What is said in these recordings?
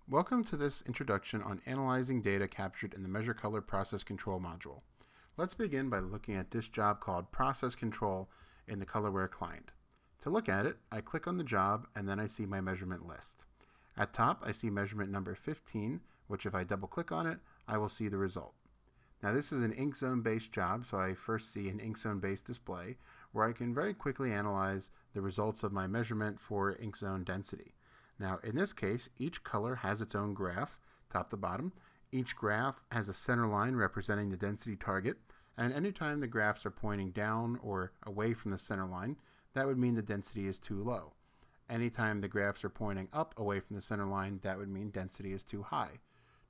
Welcome to this introduction on analyzing data captured in the MeasureColor Process Control module. Let's begin by looking at this job called Process Control in the Colorware client. To look at it, I click on the job and then I see my measurement list. At top, I see measurement number 15, which if I double click on it, I will see the result. Now this is an ink zone based job, so I first see an ink zone based display where I can very quickly analyze the results of my measurement for ink zone density. Now in this case, each color has its own graph, top to bottom. Each graph has a center line representing the density target, and anytime the graphs are pointing down or away from the center line, that would mean the density is too low. Anytime the graphs are pointing up away from the center line, that would mean density is too high.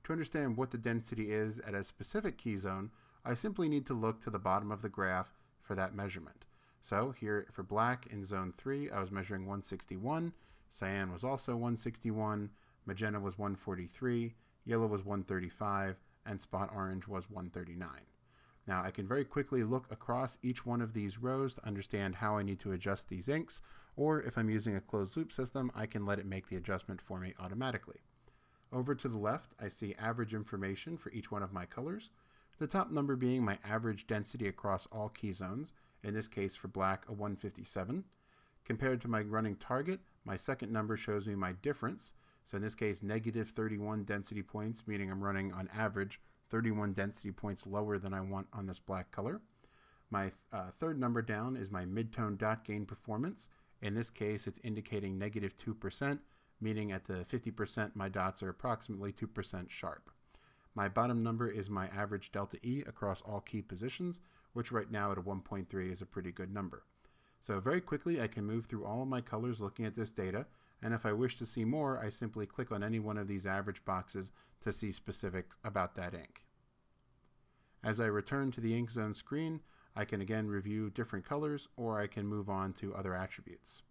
To understand what the density is at a specific key zone, I simply need to look to the bottom of the graph for that measurement. So here for black in zone 3, I was measuring 161, cyan was also 161, magenta was 143, yellow was 135, and spot orange was 139. Now I can very quickly look across each one of these rows to understand how I need to adjust these inks, or if I'm using a closed loop system, I can let it make the adjustment for me automatically. Over to the left, I see average information for each one of my colors, the top number being my average density across all key zones, in this case for black a 157. Compared to my running target, my second number shows me my difference, so in this case negative 31 density points, meaning I'm running on average 31 density points lower than I want on this black color. My third number down is my midtone dot gain performance. In this case, it's indicating negative 2%, meaning at the 50% my dots are approximately 2% sharp. My bottom number is my average delta E across all key positions, which right now at a 1.3 is a pretty good number. So very quickly I can move through all of my colors looking at this data, and if I wish to see more, I simply click on any one of these average boxes to see specifics about that ink. As I return to the ink zone screen, I can again review different colors, or I can move on to other attributes.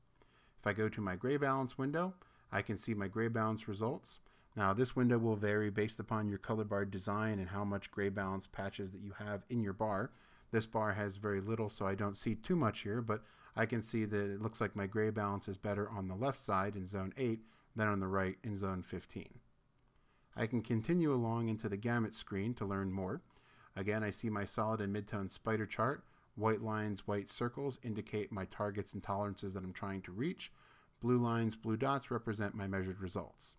If I go to my gray balance window, I can see my gray balance results. Now this window will vary based upon your color bar design and how much gray balance patches that you have in your bar. This bar has very little, so I don't see too much here, but I can see that it looks like my gray balance is better on the left side in zone 8 than on the right in zone 15. I can continue along into the gamut screen to learn more. Again, I see my solid and midtone spider chart. White lines, white circles indicate my targets and tolerances that I'm trying to reach. Blue lines, blue dots represent my measured results.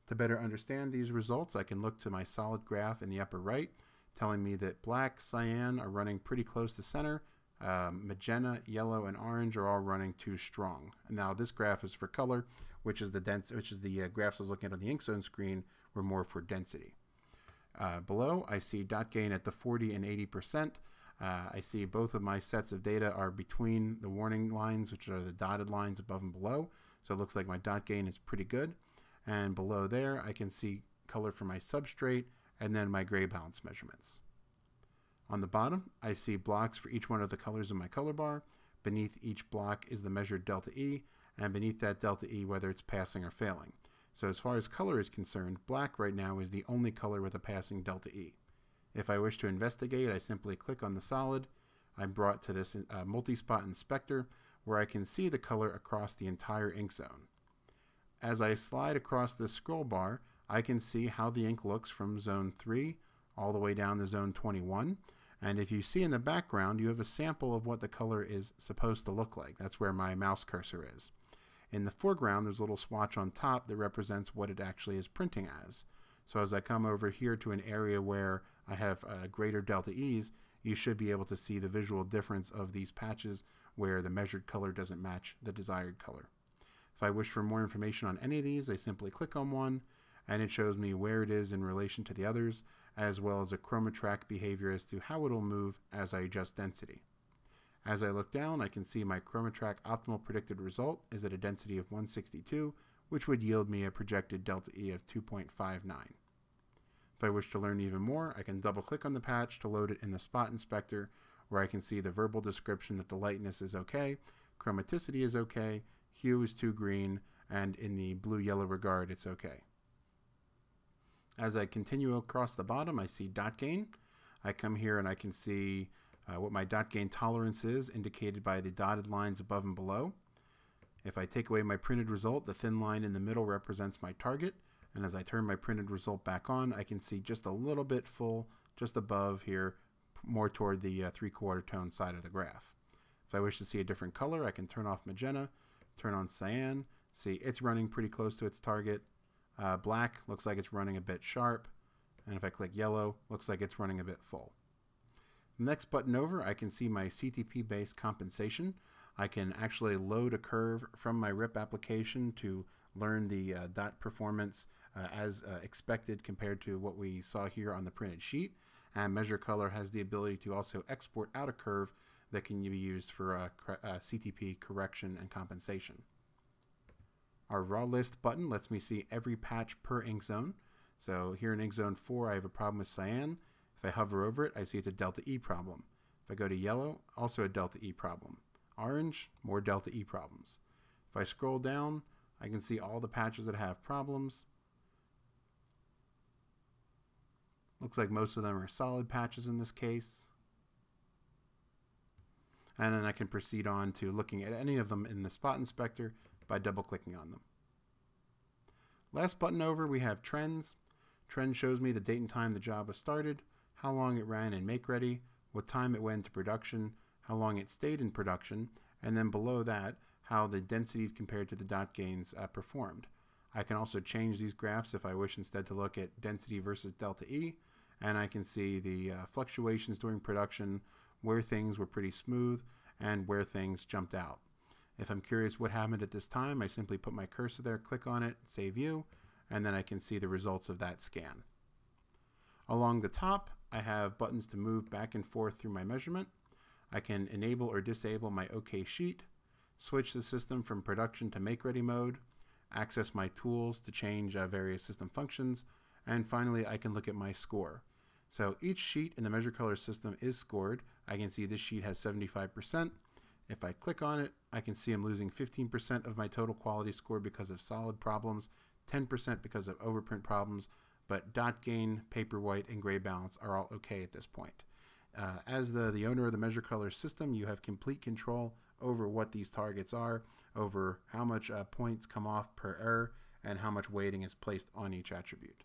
To better understand these results, I can look to my solid graph in the upper right, telling me that black, cyan are running pretty close to center. Magenta, yellow, and orange are all running too strong. And now this graph is for color, which is the graphs I was looking at on the ink zone screen were more for density. Below, I see dot gain at the 40 and 80%. I see both of my sets of data are between the warning lines, which are the dotted lines above and below. So it looks like my dot gain is pretty good. And below there, I can see color for my substrate and then my gray balance measurements. On the bottom, I see blocks for each one of the colors in my color bar. Beneath each block is the measured delta E, and beneath that delta E, whether it's passing or failing. So as far as color is concerned, black right now is the only color with a passing delta E. If I wish to investigate, I simply click on the solid. I'm brought to this multi-spot inspector where I can see the color across the entire ink zone. As I slide across this scroll bar, I can see how the ink looks from zone 3 all the way down to zone 21. And if you see in the background, you have a sample of what the color is supposed to look like. That's where my mouse cursor is. In the foreground, there's a little swatch on top that represents what it actually is printing as. So as I come over here to an area where I have greater delta E's, you should be able to see the visual difference of these patches where the measured color doesn't match the desired color. If I wish for more information on any of these, I simply click on one, and it shows me where it is in relation to the others, as well as a chroma track behavior as to how it will move as I adjust density. As I look down, I can see my chroma track optimal predicted result is at a density of 162, which would yield me a projected delta E of 2.59. If I wish to learn even more, I can double click on the patch to load it in the spot inspector, where I can see the verbal description that the lightness is okay, chromaticity is okay, hue is too green, and in the blue-yellow regard, it's okay. As I continue across the bottom, I see dot gain. I come here and I can see what my dot gain tolerance is, indicated by the dotted lines above and below. If I take away my printed result, the thin line in the middle represents my target, And as I turn my printed result back on, I can see just a little bit full, just above here, more toward the 3/4 tone side of the graph. If I wish to see a different color, I can turn off magenta, turn on cyan. See, it's running pretty close to its target. Black looks like it's running a bit sharp. And if I click yellow, looks like it's running a bit full. Next button over, I can see my Ctp Based Compensation. I can actually load a curve from my RIP application to learn the dot performance as expected compared to what we saw here on the printed sheet. And MeasureColor has the ability to also export out a curve that can be used for CTP correction and compensation. Our raw list button lets me see every patch per ink zone. So here in ink zone 4, I have a problem with cyan. If I hover over it, I see it's a delta E problem. If I go to yellow, also a delta E problem. Orange, more delta E problems. If I scroll down, I can see all the patches that have problems. Looks like most of them are solid patches in this case. And then I can proceed on to looking at any of them in the spot inspector by double-clicking on them. Last button over, we have trends. Trend shows me the date and time the job was started, how long it ran in make ready, what time it went into production, how long it stayed in production, and then below that, how the densities compared to the dot gains performed. I can also change these graphs if I wish instead to look at density versus delta E, and I can see the fluctuations during production, where things were pretty smooth, and where things jumped out. If I'm curious what happened at this time, I simply put my cursor there, click on it, say view, and then I can see the results of that scan. Along the top, I have buttons to move back and forth through my measurement. I can enable or disable my OK sheet, switch the system from production to make ready mode, access my tools to change various system functions, and finally I can look at my score. So each sheet in the MeasureColor system is scored. I can see this sheet has 75%. If I click on it, I can see I'm losing 15% of my total quality score because of solid problems, 10% because of overprint problems, but dot gain, paper white, and gray balance are all okay at this point. As the owner of the MeasureColor system, you have complete control over what these targets are, over how much points come off per error, and how much weighting is placed on each attribute.